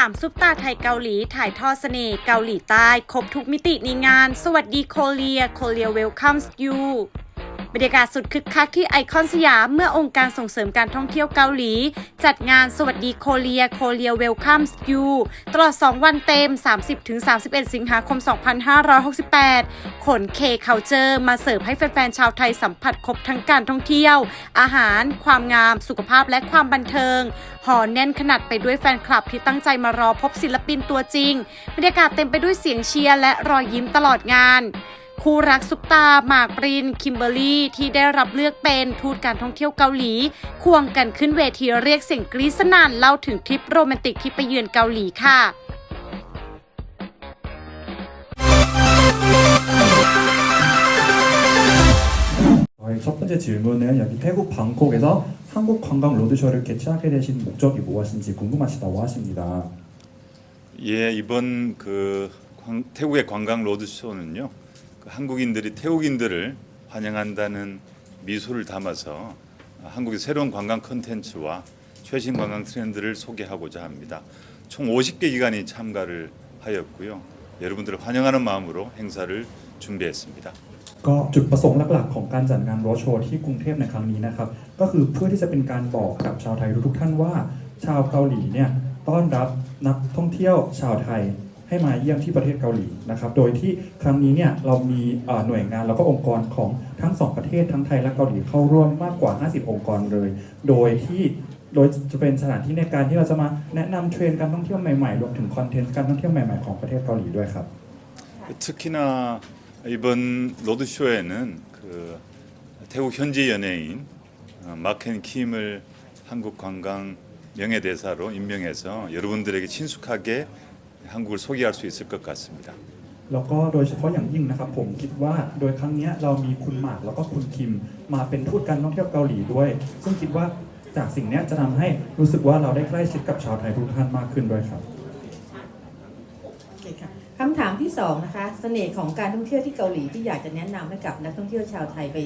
3ซุปตาไทยเกาหลีถ่ายทอดเสน่ห์เกาหลีใต้ครบทุกมิติในงานสวัสดีโคเรีย Korea Welcomes You บรรยากาศสุดคึกคักที่ไอคอนสยามเมื่อองค์การส่งเสริมการท่องเที่ยวเกาหลีจัดงานสวัสดีโคเรีย Korea Welcomes You ตลอด2วันเต็ม 30-31 สิงหาคม 2568 ขน K-Culture มาเสิร์ฟให้แฟนๆชาวไทยสัมผัสครบทั้งการท่องเที่ยวอาหารความงามสุขภาพและความบันเทิงห่อแน่นขนาดไปด้วยแฟนคลับที่ตั้งใจมารอพบศิลปินตัวจริงบรรยากาศเต็มไปด้วยเสียงเชียร์และรอยยิ้มตลอดงานคู่รักซุปตาหมากปรินคิมเบอร์รี่ที่ได้รับเลือกเป็นทูตการท่องเที่ยวเกาหลีควงกันขึ้นเวทีเรียกเสียงกรี๊ดสนั่นเล่าถึงทริปโรแมนติกที่ไปเยือนเกาหลีค่ะ저희 첫 번째 질문은 여기 태국 방콕에서 한국 관광 로드쇼를 개최하게 되신 목적이 무엇인지 궁금하시다고 하십니다. 예, 이번 태국의 관광 로드쇼는요, 한국인들이 태국인들을 환영한다는 미소를 담아서 한국의 새로운 관광 콘텐츠와 최신 관광 트렌드를 소개하고자 합니다. 총 50개 기관이 참가를 하였고요. 여러분들을 환영하는 마음으로 행사를 준비했습니다. ก็จุดประสงค์หลักๆของการจัดงานโรดโชว์ที่กรุงเทพในครั้งนี้นะครับก็คือเพื่อที่จะเป็นการบอกกับชาวไทยทุกๆท่านว่าชาวเกาหลีเนี่ยต้อนรับนักท่องเที่ยวชาวไทยให้มาเยี่ยมที่ประเทศเกาหลีนะครับโดยที่ครั้งนี้เนี่ยเรามีหน่วยงานแล้วก็องค์กรของทั้งสองประเทศทั้งไทยและเกาหลีเข้าร่วมมากกว่า50องค์กรเลยโดยจะเป็นสถานที่ในการที่เราจะมาแนะนำเทรนด์การท่องเที่ยวใหม่ๆรวมถึงคอนเทนต์การท่องเที่ยวใหม่ๆของประเทศเกาหลีด้วยครับ 특히나 이번 로드쇼에는 태국 현지 연예인 마켄 킴을 한국 관광 명예대사로 임명해서 여러분들에게 친숙하게 한국을 소개할 수 있을 것 같습니다. แล้วก็โดยเฉพาะอย่างยิ่งนะครับผมคิดว่าโดยครั้งนี้เรามีคุณหมากแล้วก็คุณคิมมาเป็นทูตการท่องเที่ยวเกาหลีด้วยซึ่งคิดว่าจากสิ่งนี้จะทำให้รู้สึกว่าเราได้ใกล้ชิดกับชาวไทยทุกท่านมากขึ้นด้วยครับคำถามที่2นะคะเสน่ห์ของการท่องเที่ยวที่เกาหลีที่อยากจะแนะนำให้กับนักท่องเที่ยวชาวไทยไป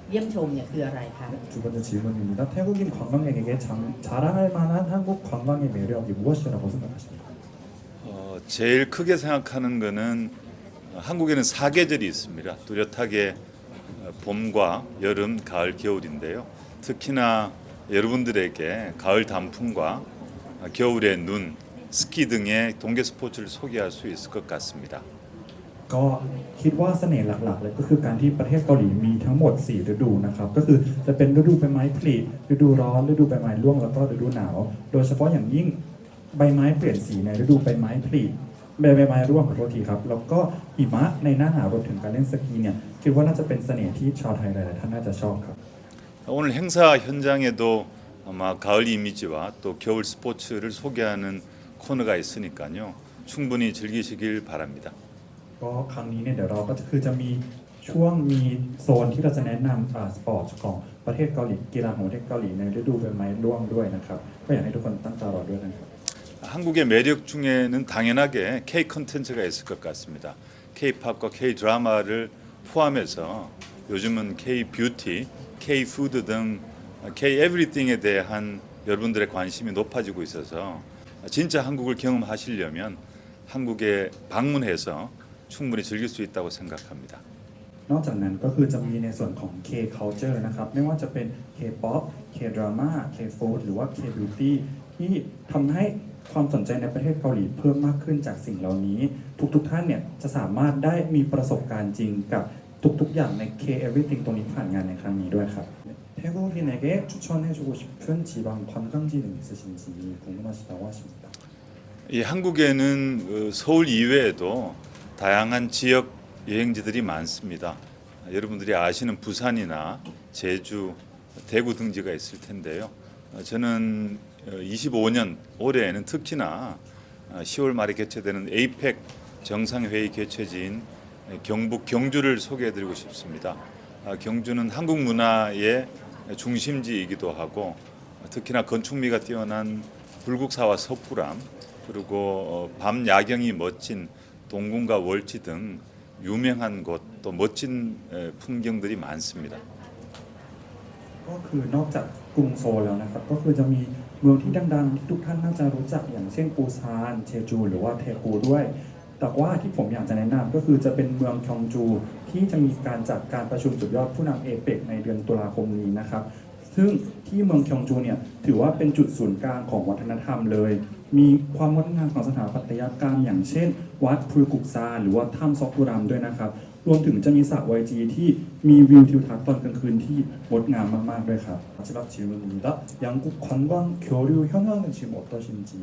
เยี่ยมชมเนี่ยคืออะไรคะ 두 번째 질문입니다. 태국인 관광객에게 자랑할 만한 한국 관광의 매력이 무엇이라고 생각하십니까? 제일 크게 생각하는 거는 한국에는 사계절이 있습니다. 뚜렷하게 봄과 여름, 가을, 겨울인데요. 특히나 여러분들에게 가을 단풍과 겨울의 눈, 스키 등의 동계 스포츠를 소개할 수 있을 것 같습니다. ก็คิดว่าเสน่ห์หลักๆเลยก็คือการที่ประเทศเกาหลีมีทั้งหมด4ฤดูนะครับก็คือจะเป็นฤดูใบไม้ผลิฤดูร้อนฤดูใบไม้ร่วงแล้วก็ฤดูหนาวโดยเฉพาะอย่างยิ่งใบไม้เปลี่ยนสีในฤดูใบไม้ผลิใบไม้ร่วงขอโทษทีครับแล้วก็หิมะในหน้าหนาวรวมถึงการเล่นสกีเนี่ยคิดว่าน่าจะเป็นเสน่ห์ที่ชาวไทยหลายๆท่านน่าจะชอบครับ 오늘 행사 현장에도 아마 가을 이미지와 또 겨울 스포츠를 소개하는 코너가 있으니까요. 충분히 즐기시길 바랍니다. ก็ครั้งนี้เนี่ยเดี๋ยวเราก็คือจะมีช่วงมีโซนที่เราจะแนะนำสปอร์ตของประเทศเกาหลีกีฬาของประเทศเกาหลีในฤดูใบไม้ร่วงด้วยนะครับก็อยากให้ทุกคนตั้งตารอด้วยนะครับ 한국의 매력 중에는 당연하게 K 콘텐츠가 있을 것 같습니다. K-팝과 K 드라마를 포함해서 요즘은 K 뷰티, K 푸드 등 K 에브리띵에 대한 여러분들의 관심이 높아지고 있어서 진짜 한국을 경험하시려면 한국에 방문해서 충분히 즐길 수 있다고 생각합니다. นอกจากนั้นก็คือจะมีในส่วนของ K-culture นะครับไม่ว่าจะเป็น K-pop K-drama K-food หรือว่า K-beauty ที่ทำให้ความสนใจในประเทศเกาหลีเพิ่มมากขึ้นจากสิ่งเหล่านี้ทุกท่านเนี่ยจะสามารถได้มีประสบการณ์จริงกับทุกอย่างใน K-everything ตรงนี้ผ่านงานในครั้งนี้ด้วยครับ 태국인에게 추천해주고 싶은 지방 관광지는 있으신지 궁금하시다고 하십니다. 이 한국에는 서울 이외에도 다양한 지역 여행지들이 많습니다. 여러분들이 아시는 부산이나 제주, 대구 등지가 있을 텐데요. 저는 25년 올해에는 특히나 10월 말에 개최되는 에이펙 정상회의 개최지인 경북 경주를 소개해드리고 싶습니다. 경주는 한국 문화의 중심지이기도 하고 특히나 건축미가 뛰어난 불국사와 석굴암 그리고 밤 야경이 멋진 동궁과 월지 등 유명한 곳 또 멋진 풍경들이 많습니다. ก็คือนอกจากกรุงโซลแล้วนะครับ ก็คือจะมีเมืองที่ดังๆที่ทุกท่านน่าจะรู้จักอย่างเช่นปูซานเชจูหรือว่าเทปูด้วย แต่ว่าที่ผมอยากจะแนะนำก็คือจะเป็นเมืองคยองจูที่จะมีการจัดการประชุมสุดยอดผู้นำเอเปกในเดือนตุลาคมนี้นะครับ ซึ่งที่เมืองคยองจูเนี่ยถือว่าเป็นจุดศูนย์กลางของวัฒนธรรมเลย มีความงดงามของสถาปัตยกรรมอย่างเช่น วัดพรุกุกซาหรือว่าถ้ำซอกกุรัมด้วยนะครับ รวมถึงจะมีสระ YG ที่มีวิวทิวทัศน์ตอนกลางคืนที่งดงามมากๆด้วยครับ마지막 질문입니다. 양국 관광 교류 현황은 지금 어떠신지?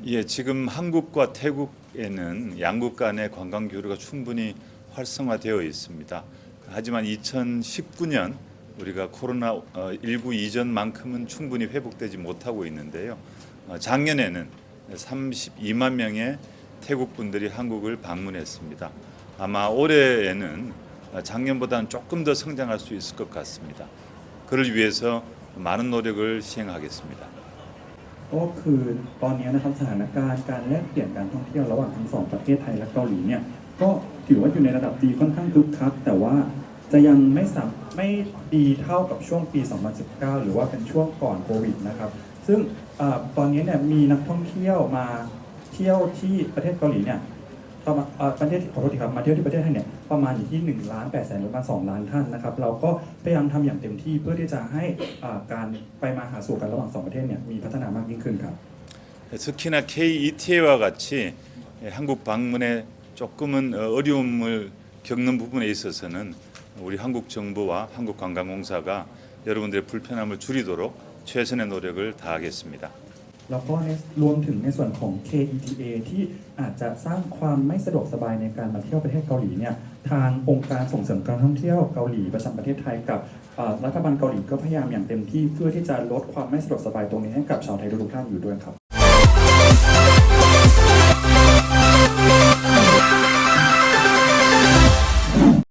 예, 지금 한국과 태국에는 양국 간의 관광 교류가 충분히 활성화되어 있습니다. 하지만 2019년 우리가 코로나19 이전만큼은 충분히 회복되지 못하고 있는데요. 작년에는 32만 명의 태국 분들이 한국을 방문했습니다. 아마 올해에는 작년보다는 조금 더 성장할 수 있을 것 같습니다. 그를 위해서 많은 노력을 시행하겠습니다. ก็คือตอนนี้นะครับสถานการณ์การแลกเปลี่ยนการท่องเที่ยวระหว่างทั้งสองประเทศไทยและเกาหลีเนี่ยก็ถือว่าอยู่ในระดับดีค่อนข้างคึกคักแต่ว่าจะยังไม่ดีเท่ากับช่วงปี 2019 หรือว่าเป็นช่วงก่อนโควิดนะครับซึ่งตอนนี้เนี่ยมีนักท่องเที่ยวมาเที่ยวที่ประเทศเกาหลีเนี่ยประมาณประเทศขอโทษทีครับมาเที่ยวที่ประเทศไทยเนี่ยประมาณอยู่ที่1,800,000หรือประมาณ2 ล้านท่านนะครับเราก็พยายามทำอย่างเต็มที่เพื่อที่จะให้การไปมาหาสู่กันระหว่าง2ประเทศเนี่ยมีพัฒนามากยิ่งขึ้นครับ 특히나 KETA와 같이 한국 방문에 조금은 어려움을 겪는 부분에 있어서는 우리 한국 정부와 한국 관광공사가 여러분들의 불편함을 줄이도록 최선의 노력을 다하겠습니다. แล้วก็รวมถึงในส่วนของ KETA ที่อาจจะสร้างความไม่สะดวกสบายในการมาเที่ยวประเทศเกาหลีเนี่ยทางองค์การส่งเสริมการท่องเที่ยวเกาหลีประจำประเทศไทยกับรัฐบาลเกาหลีก็พยายามอย่างเต็มที่เพื่อที่จะลดความไม่สะดวกสบายตรงนี้ให้กับชาวไทยทุกท่านอยู่ด้วยครับ